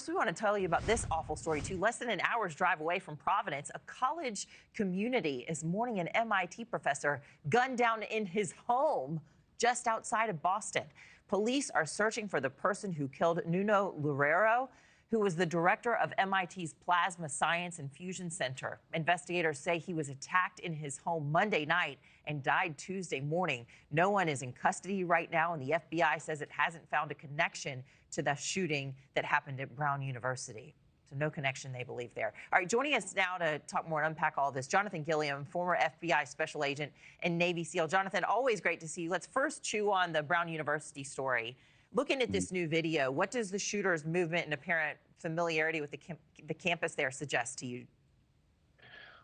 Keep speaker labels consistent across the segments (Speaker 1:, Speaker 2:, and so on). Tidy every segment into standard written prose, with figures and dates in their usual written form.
Speaker 1: first, we want to tell you about this awful story, too. Less than an hour's drive away from Providence, a college community is mourning an MIT professor gunned down in his home just outside of Boston. Police are searching for the person who killed Nuno Loureiro, who was the director of MIT's Plasma Science and Fusion Center. Investigators say he was attacked in his home Monday night and died Tuesday morning. No one is in custody right now, and the FBI says it hasn't found a connection to the shooting that happened at Brown University. So no connection, they believe, there. All right, joining us now to talk more and unpack all this, Jonathan Gilliam, former FBI special agent and Navy SEAL. Jonathan, always great to see you. Let's first chew on the Brown University story. Looking at this new video, what does the shooter's movement and apparent familiarity with the campus there suggest to you?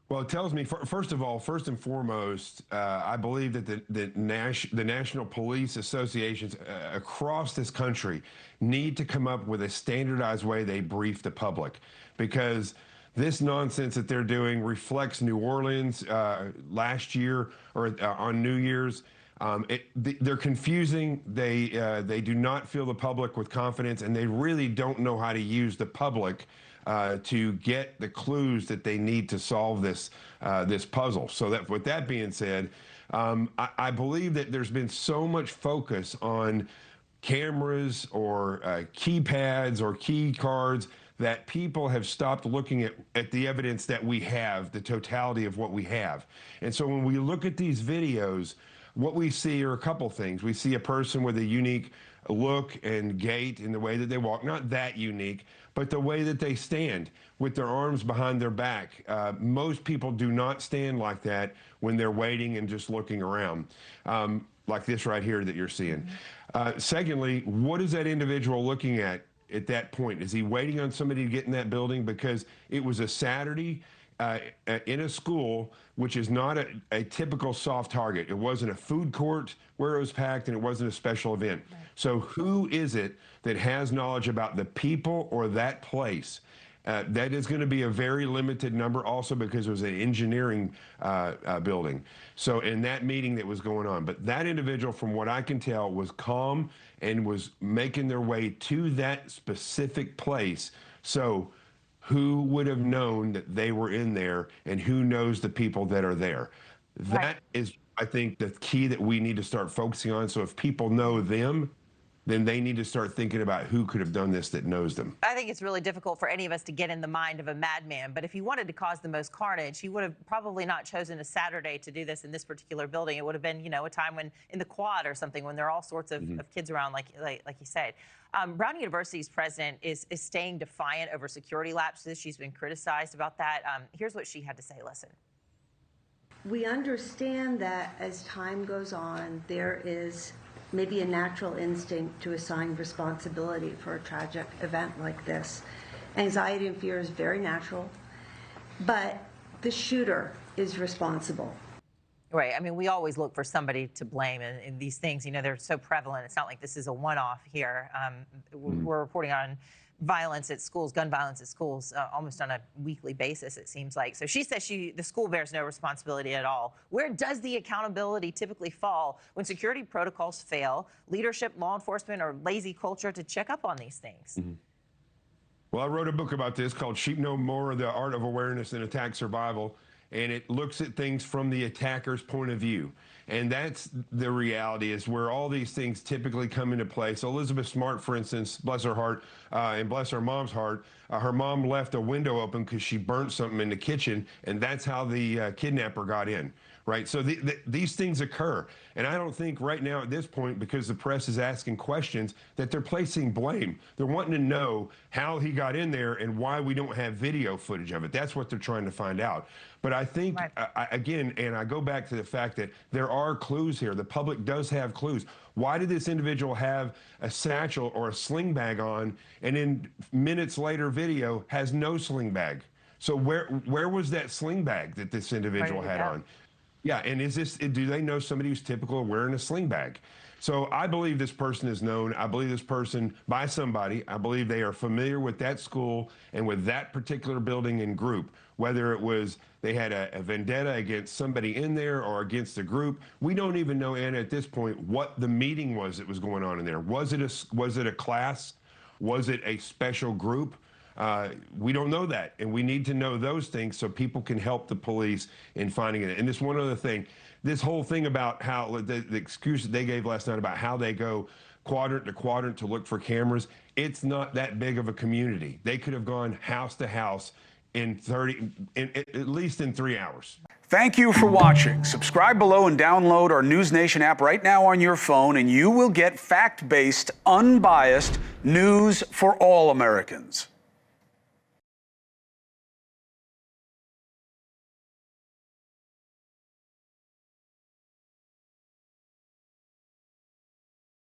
Speaker 2: Well, it tells me, first of all, first and foremost, I believe that the National Police Associations across this country need to come up with a standardized way they brief the public, because this nonsense that they're doing reflects New Orleans last year or on New Year's. They're confusing. They do not fill the public with confidence, and they really don't know how to use the public to get the clues that they need to solve this puzzle. So that, with that being said, I believe that there's been so much focus on cameras or keypads or key cards that people have stopped looking at the evidence that we have, the totality of what we have. And so when we look at these videos, what we see are a couple things. We see a person with a unique look and gait in the way that they walk, not that unique, but the way that they stand with their arms behind their back. Most people do not stand like that when they're waiting and just looking around, like this right here that you're seeing. Secondly, what is that individual looking at that point? Is he waiting on somebody to get in that building? Because it was a Saturday in a school, which is not a typical soft target. It wasn't a food court where it was packed, and it wasn't a special event. Right. So who is it that has knowledge about the people or that place? That is going to be a very limited number also, because it was an engineering building. So in that meeting that was going on, but that individual, from what I can tell, was calm and was making their way to that specific place. So who would have known that they were in there, and who knows the people that are there? Right. That is, I think, the key that we need to start focusing on. So if people know them, then they need to start thinking about who could have done this that knows them.
Speaker 1: I think it's really difficult for any of us to get in the mind of a madman, but if he wanted to cause the most carnage, he would have probably not chosen a Saturday to do this in this particular building. It would have been, you know, a time when in the quad or something, when there are all sorts of kids around, like you said. Brown University's president is staying defiant over security lapses. She's been criticized about that. Here's what she had to say. Listen.
Speaker 3: We understand that as time goes on, there is maybe a natural instinct to assign responsibility for a tragic event like this. Anxiety and fear is very natural, but the shooter is responsible.
Speaker 1: Right. I mean, we always look for somebody to blame in these things. You know, they're so prevalent. It's not like this is a one-off here. We're reporting on violence at schools, gun violence at schools, almost on a weekly basis, it seems like. So she says the school bears no responsibility at all. Where does the accountability typically fall when security protocols fail, leadership, law enforcement, or lazy culture to check up on these things?
Speaker 2: Well, I wrote a book about this called Sheep Know More: The Art of Awareness and Attack Survival. And it looks at things from the attacker's point of view. And that's the reality, is where all these things typically come into play. So Elizabeth Smart, for instance, bless her heart, and bless her mom's heart, her mom left a window open because she burnt something in the kitchen, and that's how the kidnapper got in, right? So these things occur. And I don't think right now at this point, because the press is asking questions, that they're placing blame. They're wanting to know how he got in there and why we don't have video footage of it. That's what they're trying to find out. But I think, again, and I go back to the fact that there are clues here. The public does have clues. Why did this individual have a satchel or a sling bag on, and in minutes later video has no sling bag? So where was that sling bag that this individual had on? Yeah, and do they know somebody who's typical of wearing a sling bag? So I believe this person is known. I believe this person by somebody. I believe they are familiar with that school and with that particular building and group, whether it was they had a vendetta against somebody in there or against the group. We don't even know, Anna, at this point, what the meeting was that was going on in there. Was it a class? Was it a special group? We don't know that, and we need to know those things so people can help the police in finding it. And this one other thing, this whole thing about how the excuse that they gave last night about how they go quadrant to quadrant to look for cameras, it's not that big of a community. They could have gone house to house in at least in 3 hours.
Speaker 4: Thank you for watching. Subscribe below and download our NewsNation app right now on your phone, and you will get fact-based, unbiased news for all Americans.